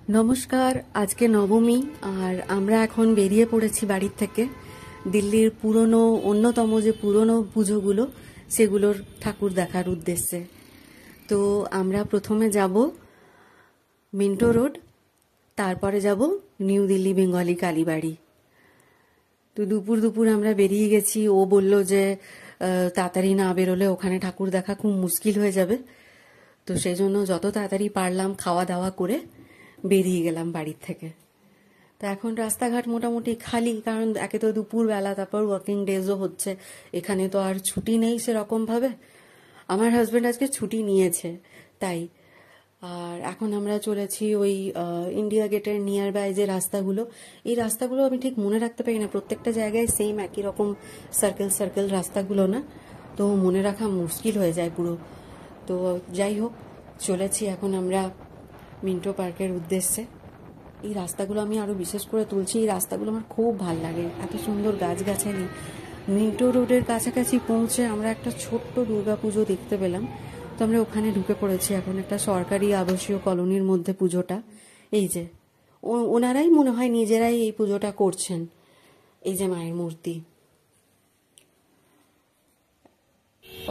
নমস্কার। আজকে নবমী আর আমরা এখন বেরিয়ে পড়েছি বাড়ির থেকে দিল্লির পুরনো অন্যতম যে পুরনো পুজোগুলো সেগুলোর ঠাকুর দেখার উদ্দেশ্যে। তো আমরা প্রথমে যাব মিন্টো রোড, তারপরে যাব নিউ দিল্লি বেঙ্গলি কালীবাড়ি। তো দুপুর দুপুর আমরা বেরিয়ে গেছি। ও বলল যে তাড়াতাড়ি না বেরোলে ওখানে ঠাকুর দেখা খুব মুশকিল হয়ে যাবে। তো সেই জন্য যত তাড়াতাড়ি পারলাম খাওয়া দাওয়া করে বেরিয়ে গেলাম বাড়ির থেকে। তো এখন রাস্তাঘাট মোটামুটি খালি, কারণ একে তো দুপুরবেলা, তারপর ওয়ার্কিং ডেজও হচ্ছে। এখানে তো আর ছুটি নেই সেরকমভাবে। আমার হাজব্যান্ড আজকে ছুটি নিয়েছে তাই। আর এখন আমরা চলেছি ওই ইন্ডিয়া গেটের নিয়ার বাই যে রাস্তাগুলো, এই রাস্তাগুলো আমি ঠিক মনে রাখতে পারি না, প্রত্যেকটা জায়গায় সেম একই রকম সার্কেল সার্কেল রাস্তাগুলো না, তো মনে রাখা মুশকিল হয়ে যায় পুরো। তো যাই হোক, চলেছি এখন আমরা মিন্টো পার্কের উদ্দেশ্যে। এই রাস্তাগুলো আমি আরও বিশেষ করে তুলছি, এই রাস্তাগুলো আমার খুব ভাল লাগে, এত সুন্দর গাছগাছালি। মিন্টো রোডের কাছাকাছি পৌঁছে আমরা একটা ছোট্ট দুর্গাপুজো দেখতে পেলাম, তো আমরা ওখানে ঢুকে পড়েছি। এখন একটা সরকারি আবাসীয় কলোনির মধ্যে পুজোটা, এই যে ওনারাই মনে হয় নিজেরাই এই পুজোটা করছেন। এই যে মায়ের মূর্তি,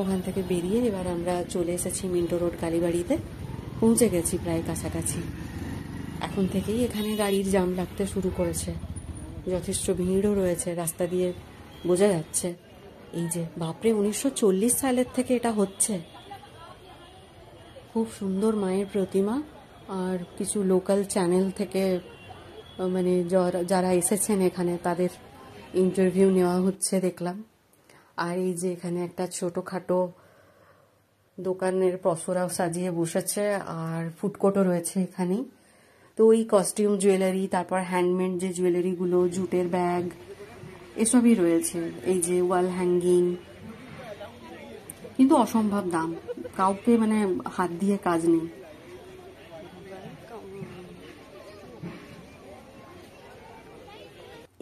ওখান থেকে বেরিয়ে এবার আমরা চলে এসেছি মিন্টো রোড কালীবাড়িতে, পৌঁছে গেছি প্রায় কাছাকাছি। এখন থেকেই এখানে গাড়ির জাম লাগতে শুরু করেছে, যথেষ্ট ভিড়ও রয়েছে, রাস্তা দিয়ে বোঝা যাচ্ছে। এই যে বাপরে, 1940 সালের থেকে এটা হচ্ছে। খুব সুন্দর মায়ের প্রতিমা, আর কিছু লোকাল চ্যানেল থেকে মানে যারা এসেছেন এখানে তাদের ইন্টারভিউ নেওয়া হচ্ছে দেখলাম। আর এই যে এখানে একটা ছোটোখাটো দোকানের পসরাও সাজিয়ে বসেছে, আর ফুডকোর্টও রয়েছে এখানেই। তো ওই কস্টিউম জুয়েলারি, তারপর হ্যান্ডমেড যে জুয়েলারিগুলো, জুটের ব্যাগ, এসবই রয়েছে। এই যে ওয়াল হ্যাঙ্গিং, কিন্তু অসম্ভব দাম, কাউকে মানে হাত দিয়ে কাজ নেই।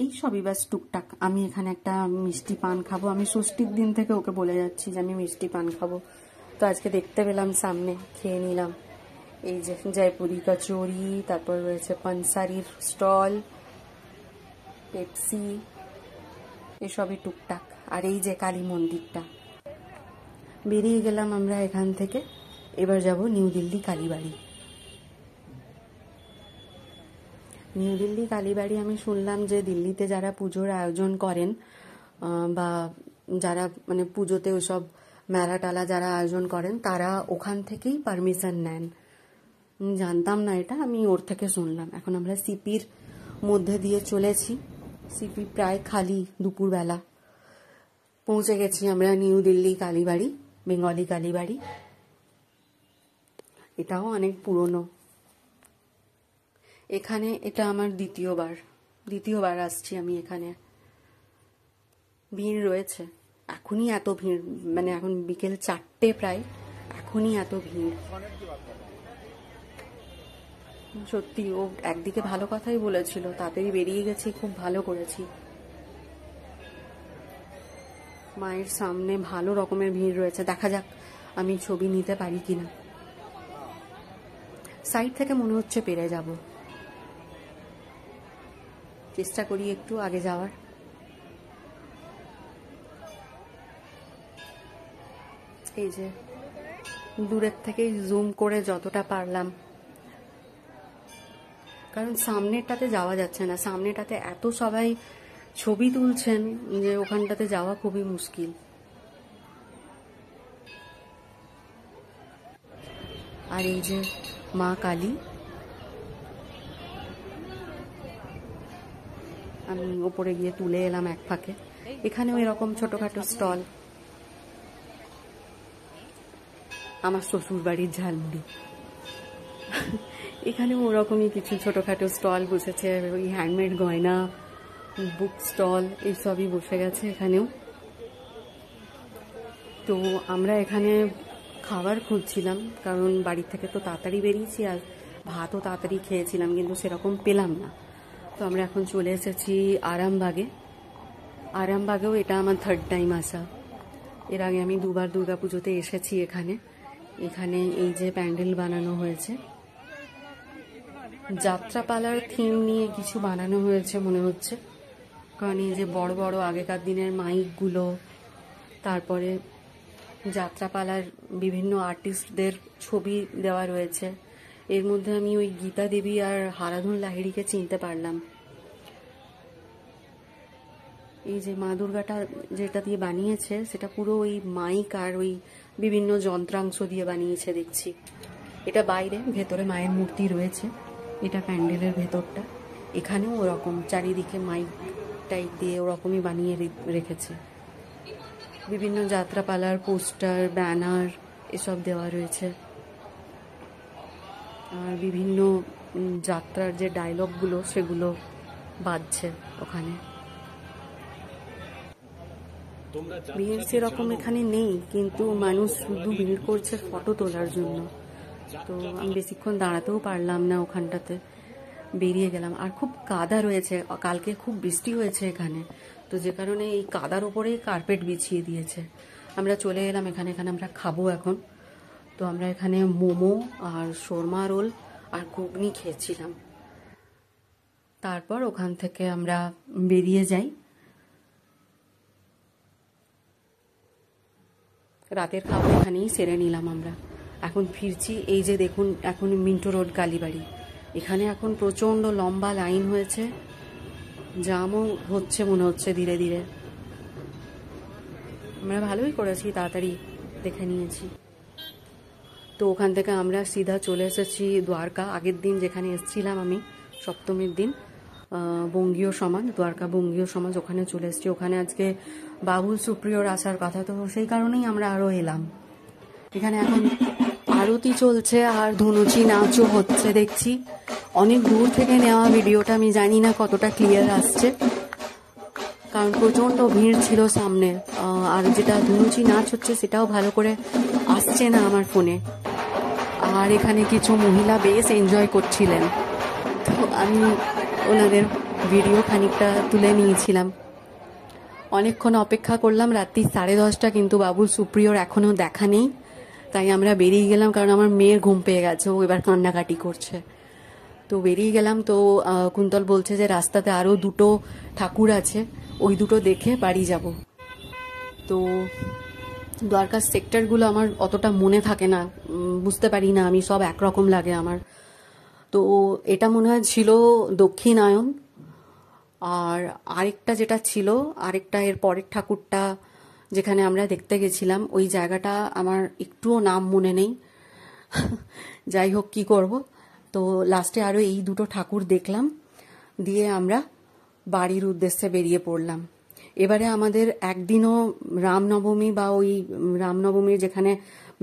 এই সবই ব্যাস টুকটাক। আমি এখানে একটা মিষ্টি পান খাবো, আমি ষষ্ঠীর দিন থেকে ওকে বলে যাচ্ছি যে আমি মিষ্টি পান খাবো, তো আজকে দেখতে পেলাম সামনে, খেয়ে নিলাম। এই যে জয়পুরি কচুরি, তারপর রয়েছে পানসারির স্টল, পেপসি, এসবই টুকটাক। আর এই যে কালী মন্দিরটা। বেরিয়ে গেলাম আমরা এখান থেকে, এবার যাব নিউ দিল্লি কালীবাড়ি। নিউ দিল্লি কালীবাড়ি আমি শুনলাম যে দিল্লিতে যারা পুজোর আয়োজন করেন বা যারা মানে পুজোতে ওসব মেলা টালা যারা আয়োজন করেন তারা ওখান থেকেই পারমিশন নেন। জানতাম না এটা, আমি ওর থেকে শুনলাম। এখন আমরা সিপির মধ্যে দিয়ে চলেছি, সিপি প্রায় খালি দুপুরবেলা। পৌঁছে গেছি আমরা নিউ দিল্লি কালীবাড়ি, বেঙ্গলি কালীবাড়ি। এটাও অনেক পুরনো। এখানে এটা আমার দ্বিতীয়বার আসছি আমি এখানে। ভিড় রয়েছে, এখনই এত ভিড়, মানে এখন বিকেল 4টে প্রায়, এখনই এত ভিড়। সত্যি ও একদিকে ভালো কথাই বলেছিল, তাড়াতাড়ি বেরিয়ে গেছি, খুব ভালো করেছি। মায়ের সামনে ভালো রকমের ভিড় রয়েছে, দেখা যাক আমি ছবি নিতে পারি কিনা। সাইড থেকে মনে হচ্ছে পেরে যাব, চেষ্টা করি একটু আগে যাওয়ার। এই যে দূরের থেকেই জুম করে যতটা পারলাম, কারণ সামনেটাতে যাওয়া যাচ্ছে না, সামনেটাতে এত সবাই ছবি তুলছেন যে ওখানটাতে যাওয়া খুবই মুশকিল। আর এই যে মা কালী, আমি ওপরে গিয়ে তুলে এলাম এক ফাঁকে। এখানেও এরকম ছোটখাটো স্টল, আমার শ্বশুর বাড়ির ঝালমুড়ি। এখানেও ওরকমই কিছু ছোটখাটো স্টল বসেছে, ওই হ্যান্ডমেড গয়না, বুক স্টল, এইসবই বসে গেছে এখানেও। তো আমরা এখানে খাবার খুঁজছিলাম, কারণ বাড়ির থেকে তো তাড়াতাড়ি বেরিয়েছি, আর ভাতও তাড়াতাড়ি খেয়েছিলাম, কিন্তু সেরকম পেলাম না। তো আমরা এখন চলে এসেছি আরামবাগে। আরামবাগেও এটা আমার 3rd টাইম আসা। এর আগে আমি 2বার দুর্গাপুজোতে এসেছি এখানে। এখানে এই যে প্যান্ডেল বানানো হয়েছে, যাত্রাপালার থিম নিয়ে কিছু বানানো হয়েছে মনে হচ্ছে, কারণ এই যে বড় বড় আগেকার দিনের মাইকগুলো, তারপরে যাত্রাপালার বিভিন্ন আর্টিস্টদের ছবি দেওয়া রয়েছে। এর মধ্যে আমি ওই গীতা দেবী আর হারাধন লাহিড়িকে চিনতে পারলাম। এই যে মা দুর্গাটা যেটা দিয়ে বানিয়েছে সেটা পুরো ওই মাইক আর ওই বিভিন্ন যন্ত্রাংশ দিয়ে বানিয়েছে দেখছি। এটা বাইরে, ভেতরে মায়ের মূর্তি রয়েছে। এটা প্যান্ডেলের ভেতরটা। এখানেও ওরকম চারিদিকে মাইক টাইপ দিয়ে ওরকমই বানিয়ে রেখেছে। বিভিন্ন যাত্রাপালার পোস্টার, ব্যানার এসব দেওয়া রয়েছে। আর বিভিন্ন যাত্রার যে ডায়লগগুলো সেগুলো বাজছে ওখানে। ভিড় সেরকম এখানে নেই, কিন্তু মানুষ শুধু ভিড় করছে ফটো তোলার জন্য। তো আমি বেশিক্ষণ দাঁড়াতেও পারলাম না, ওখানটাতে বেরিয়ে গেলাম। আর খুব কাদা রয়েছে, কালকে খুব বৃষ্টি হয়েছে এখানে, তো যে কারণে এই কাদার ওপরেই কার্পেট বিছিয়ে দিয়েছে। আমরা চলে এলাম এখানে আমরা খাবো এখন। তো আমরা এখানে মোমো আর শর্মা রোল আর ঘুগনি খেয়েছিলাম। তারপর ওখান থেকে আমরা বেরিয়ে যাই। রাতের খাবার এখানেই সেরে নিলাম আমরা। এখন ফিরছি। এই যে দেখুন, এখন মিন্টো রোড কালীবাড়ি, এখানে এখন প্রচণ্ড লম্বা লাইন হয়েছে, জামও হচ্ছে মনে হচ্ছে ধীরে ধীরে। আমরা ভালোই করেছি, তাড়াতাড়ি দেখে নিয়েছি। তো ওখান থেকে আমরা সিধা চলে এসেছি দ্বারকা। আগের দিন যেখানে এসেছিলাম আমি, সপ্তমীর দিন, বঙ্গীয় সমাজ, দ্বারকা বঙ্গীয় সমাজ, ওখানে চলে এসেছি। ওখানে আজকে বাবুল সুপ্রিয়র আসার কথা, তো সেই কারণেই আমরা আরও এলাম। এখানে এখন আরতি চলছে আর ধুনুচি নাচও হচ্ছে দেখছি। অনেক দূর থেকে নেওয়া ভিডিওটা, আমি জানি না কতটা ক্লিয়ার আসছে, কারণ প্রচণ্ড ভিড় ছিল সামনে। আর যেটা ধুনুচি নাচ হচ্ছে সেটাও ভালো করে আসছে না আমার ফোনে। আর এখানে কিছু মহিলা বেশ এনজয় করছিলেন, তো আমি ওনাদের ভিডিও খানিকটা তুলে নিয়েছিলাম। অনেকক্ষণ অপেক্ষা করলাম, রাত্রি 10:30, কিন্তু বাবুল সুপ্রিয়র এখনও দেখা নেই। তাই আমরা বেরিয়ে গেলাম, কারণ আমার মেয়ের ঘুম পেয়ে গেছে, ও এবার কান্নাকাটি করছে। তো বেরিয়ে গেলাম। তো কুন্তল বলছে যে রাস্তাতে আরও 2টো ঠাকুর আছে, ওই 2টো দেখে বাড়ি যাব। তো দ্বারকার সেক্টরগুলো আমার অতটা মনে থাকে না, বুঝতে পারি না আমি, সব একরকম লাগে আমার। তো এটা মনে হয় ছিল দক্ষিণায়ন। আর আরেকটা যেটা ছিল, আরেকটা এর পরের ঠাকুরটা যেখানে আমরা দেখতে গেছিলাম, ওই জায়গাটা আমার একটুও নাম মনে নেই। যাই হোক, কি করব। তো লাস্টে আরও এই 2টো ঠাকুর দেখলাম, দিয়ে আমরা বাড়ির উদ্দেশ্যে বেরিয়ে পড়লাম। এবারে আমাদের একদিনও রামনবমী বা ওই রামনবমীর যেখানে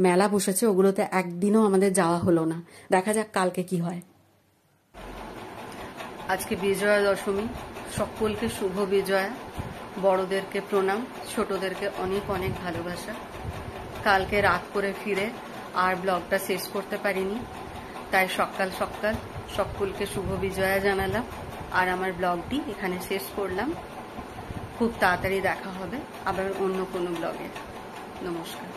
মেলা বসেছে ওগুলোতে একদিনও আমাদের যাওয়া হলো না। দেখা যাক কালকে কি হয়। আজকে বিজয়া দশমী, সকলকে শুভ বিজয়া। বড়দেরকে প্রণাম, ছোটদেরকে অনেক অনেক ভালোবাসা। কালকে রাত করে ফিরে আর ব্লগটা শেষ করতে পারিনি, তাই সকাল সকাল সকলকে শুভ বিজয়া জানালাম আর আমার ব্লগটি এখানে শেষ করলাম। খুব তাড়াতাড়ি দেখা হবে আবার অন্য কোনো ব্লগে। নমস্কার।